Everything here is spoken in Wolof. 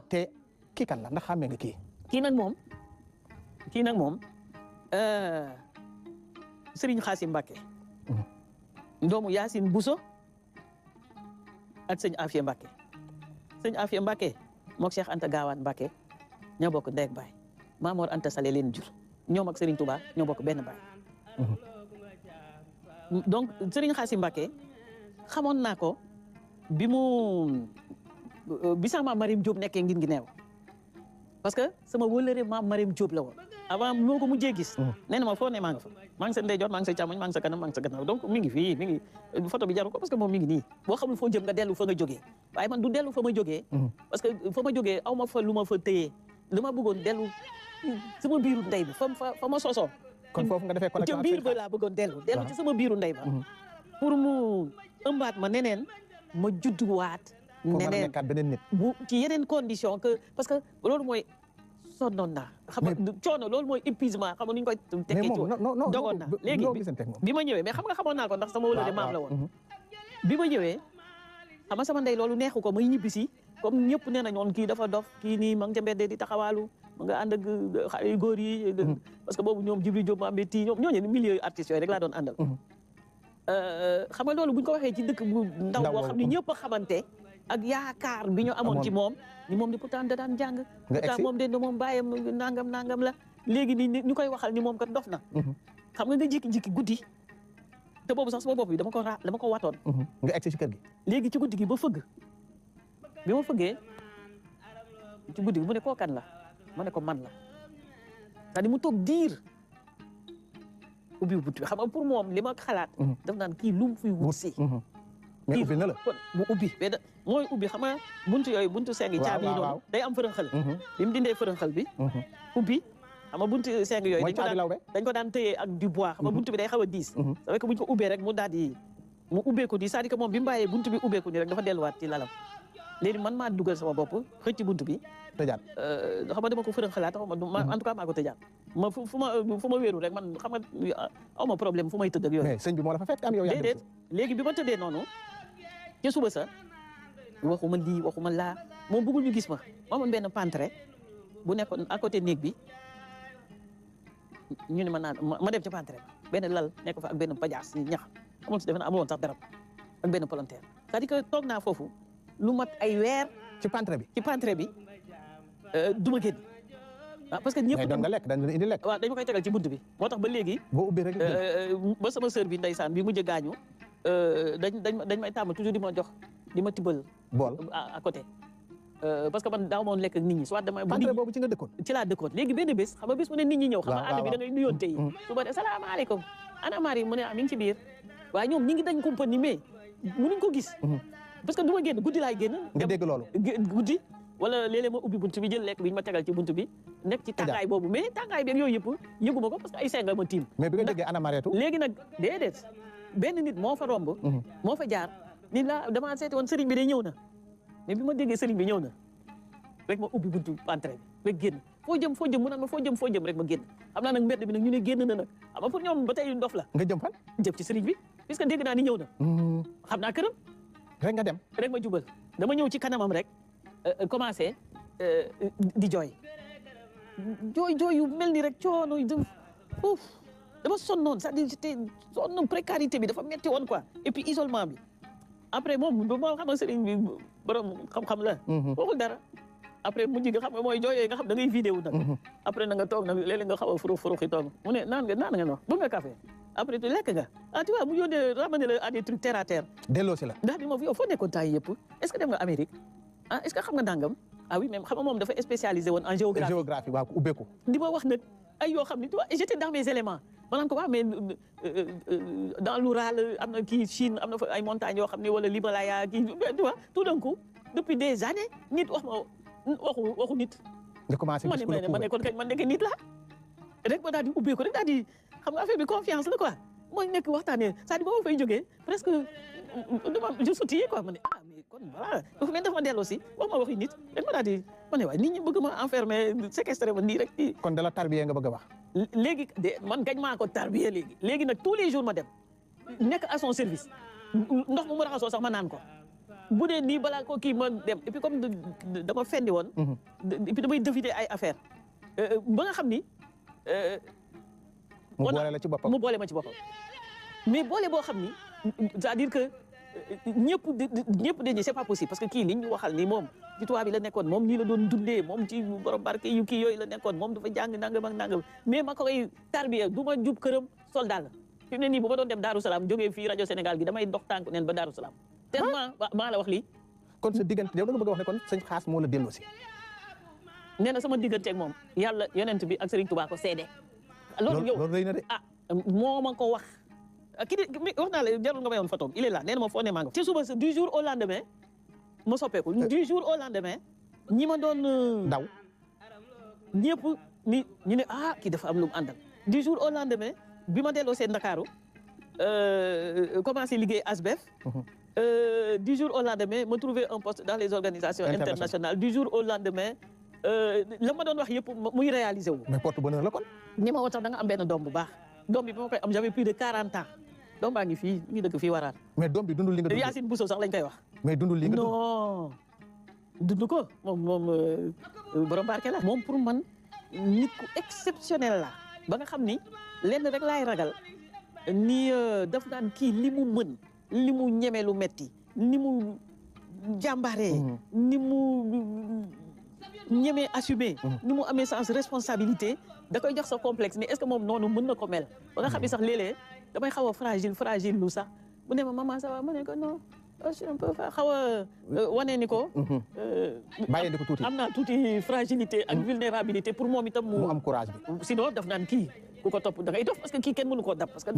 te kii kan la ndax xàmmee nga kii. kii nag moom Serigne Xaasim Mbacke. doomu Yacine Bousso ak sëñ Afia Mbacke. sëñ Afia Mbacke mook Cheikh Anta Gaawaan Mbacke ñoo bokk ndey ak baay Maamoor Anta Sale leen jur ñoom ak Serigne Touba ñoo bokk benn baay. donc Serigne Xaasim Mbacke xamoon naa ko bi sama maam Marim Diop nekkee ngin gi neew parce que sama wëllëre maam Marim Diop la woon avant moo ko mujjee gis. nee na ma foo ne maa nga fa maa ngi sa ndeyjoor maa ngi sa càmmoñ maa ngi sa kanam maa ngi sa gannaaw donc mi ngi fii mi ngi photo bi jaru ko parce que moom mi ngi nii boo xamul foo jëm nga dellu fa nga jógee waaye man du dellu fa ma jógee. parce que fa ma jógee aw ma fa lu ma fa téyee li ma bëggoon dellu sama biiru ndey bi fa ma sosoo. kon foofu nga defee connexion ak biir ba laa bëggoon dellu ci sama biiru ndey ba. pour mu ëmbaat ma neneen ma judduwaat. neneen beneen nit. bu ci yeneen condition que parce que loolu mooy sonnoon naa. xam nga coono loolu mooy épuisement xam nga nu ñu koy. tekkee coono dogoon naa léegi bi ma ñëwee mais xam nga xamoon naa ko ndax sama wëlade maam la woon. bi ma ñëwee xam nga sama ndey loolu neexu ko may ñibbisi comme ñëpp nee nañu woon kii dafa dof kii nii ma nga ca mbedd di taxawaalu ma nga ànd ak xale yu góor yi. parce que boobu ñoom Djibril Diop Mambé tii ñoom ñooñu milieu artistes yooyu rek laa doon àndal. xam nga loolu bu ñu ko waxee ci dëkk bu ndaw boo xam ne ñëpp a xamante ak yaakaar bi ñu amoon ci moom ni moom de pourtant da daan jàng pourtant moom de moom bàyyam nangam la léegi nii ñu koy waxal ni moom kat dof na xam nga jékki-jékki guddi te boobu sax sama bopp bi dama ko watoon nga egsi ci kër gi léegi ci guddi gi ba fëgg bi ma fëggee ci guddi gi mu ne koo kan la ma ne ko man la c'est-à-dire mu toog diir ubbi bunt bi xam nga pour moom li ma xalaat daf naan kii lu mu fiy wut si mais ubbi na la mu ubbi mais mooy ubbi xam nga buntu seng yi caabi yi noonu day am fërënxal bi mu dindee fërënxal bi ubbi xam nga buntu seng yooyu dañ ko daan tëyee ak du bois xam nga buntu bi day xaw a diis c'est vrai que buñ ko ubbee rek mu daal di mu ubbeeku di c'est-à-dire que moom bi mu bàyyee buntu bi ubbeeku ni rek dafa delluwaat ci lalam léegi man maa dugal sama bopp xëcc buntu bi tëjaat xam nga dama ko fërënxalaat xam nga en tout cas maa ko tëjaat ma fu ma wéeru rek man xam nga aw ma problème fu may tëdd ak yooyu mais sëñ bi moo la fa fekk am yow yaa déedéet léegi bi ma tëddee noonu ci suba sa waxuma lii waxuma laa moom bëggul ñu gis ma amoon benn pantre bu nekkoon à côté néeg bi ñu ne ma naan ma dem ci pantre benn lal nekk fa ak benn pajaas ni ñax amoon si defe na amoon sax darab ak benn palanteer c'est-à-dire que toog naa foofu lu mat ay weer ci pantre bi du ma génn parce que ñëpp doon nga lekk dañ indi lekk waaw dañu koy tegal ci bunt bi moo tax ba léegi boo ubbi rek ba sama sœur bi ndeysaan bi mujj gaañu dañ may tàmm toujours di ma jox di ma tibbal bool à côté parce que man daaw moon lekk ak nit ñi soit dama pantre boobu ci nga dëkkoon ci laa dëkkoon léegi benn bés xam nga bés mu ne nit ñi ñëw xam nga àll bi da ngay nuyoonte yi suba de salaamaaleykum ana Marie mu ne mi ngi ci biir waaye ñoom ñi ngi dañ compagnie mais mënuñ ko gis parce que du ma génn guddi laay génn nga dégg loolu guddi wala léeg-léeg ma ubbi bunt bi jël lekk bi ñu ma tegal ci bunt bi nekk ci tàngaay boobu mais tàngaay bi yooyu yëpp yëguma ko parce que ay senga ma tiim mais bi nga déggee ana Mariétou léegi nag déedéet benn nit moo fa romb moo fa jaar nit la dama seeti woon sëriñ bi day ñëw na mais bi ma déggee sëriñ bi ñëw na rek ma ubbi buntu entrée bi rek génn foo jëm mu naan ma foo jëm rek ma génn xam naa nag mbedd bi nag ñu ne génn na nag xam nga pour ñoom ba tey ndof la nga jëm fan jëm ci sëriñ bi puisque dégg naa ni ñëw na xam naa këram rek nga dem rek ma jubal dama ñëw ci kanamam rek commencé di jooy yu mel ni rek coono dama sonnoon c'est-à-dire j'étais sonnoon précarité bi dafa metti woon quoi et puis isolement bi après moom moo xam nga sëriñ bi borom xam-xam la waxul dara après mujj nga xam nga mooy jooyee nga xam da ngay vidéo nag après na nga toog nag léeg-léeg nga xaw a furuxi toog mu ne naan nga no bëgg nga café après tu lekk nga tu vois mu yónnee ramener la à des trucs terre à terre delloo si la ndax di moom yow foo nekkoon temps yëpp est-ce que dem nga Amérique est-ce que xam nga nangam oui même xam nga moom dafa spécialisé woon en géographie waaw ubbeeku di ma wax nag ay yoo xam ne tu vois j'étais dans mes éléments ma naan ko waaw mais dans l'Oural am na kii Chine am na fa ay montagnes yoo xam ne wala l'Himalaya kii tu vois tout d'un coup depuis des années nit wax ma waxu nit nga commencé gis ko ma ne kon kañ man nekk nit la rek ma daal di ubbeeku rek daal di xam nga affaire bi confiance la quoi mooy nekk waxtaanee c'est-à-dire ba ma fay jógee presque je sautillais quoi ma ne mais kon voilà dafa mel dafa ma delloo si wax ma waxi nit rek ma daal di ma ne waaye nit ñi bëgg ma enfermer séquestré ma nii rek kon da la tarbiyee nga bëgg a wax léegi de man gañ maa ko tarbiyee léegi nag tous les jours ma dem nekk à son service ndox mu raxasoo sax ma naan ko bu dee nii balaa ko kii ma dem et puis comme dama fendi woon. et puis damay deviner ay affaire ba nga xam ni. mu boole la ci boppam mu boole ma ci boppam. mais boole boo xam ni c'est-à-dire que ñëpp dañuy c'est pas possible parce que kii li ñu waxal ni moom ci tubaab bi la nekkoon moom nii la doon dundee moom ci borom barke yu kii yooyu la nekkoon moom dafa jàng nangam ak nangam mais ma koy tarbiya du ma jub këram soldat la fi mu ne nii bu ma doon dem Darou Salaam jógee fii rajo Sénégal gi damay dox tànk neen ba Darou Salaam. tellement maa la wax lii. kon sa diggante yow da nga bëgg a wax ne kon sëñ Xaas moo la delloo si. nee na sama digganteeg moom yàlla yonent bi ak Serigne Touba ko seede. loolu rëy na de. moo ma ko wax. kii di wax naa la jarul nga mayoon photo il est là nee na ma foo ne maa nga ci suba du jour au lendemain ma soppeeku du jour au lendemain ñi ma doon daw ñëpp ñu ne kii dafa am lu mu àndal du jour au lendemain bi ma delloo seen Ndakaaru commencé liggéey ASBEF du jour au lendemain ma trouvé un poste dans les organisations internationales du jour au lendemain la ma doon wax yëpp muy réalisé wu mais porte bonheur la kon ni ma woo tax da nga am benn doom bu baax doom bi ba ma koy am j'avais plus de 40 ans doom baa ngi fii mi ngi dëkk fii Waraar. mais doom bi dundul li nga dund. Yacine Bousso sax lañ koy wax. mais dundul li nga dund. non dund ko moom borom barke la. moom pour man nit ku exceptionnel la ba nga xam ni lenn rek laay ragal ni daf naan kii li mu mën li mu ñeme lu metti ni mu jàmbaaree. ni mu ñeme assumé. ni mu amee sens responsabilité da koy jox sa complexe ni est-ce que moom noonu mën na ko mel. ba nga xam ni sax léeg-léeg damay xaw a fragile lu sax bu ne ma maman ça va ma ne ko non je suis un peu xaw a wane ni ko. bàyyi di ko tuuti am naa tuuti fragilité ak vulnérabilité pour moom itam mu am courage bi. sinon daf naan kii ku ko topp da ngay dof parce que kii kenn mënu koo dab parce que.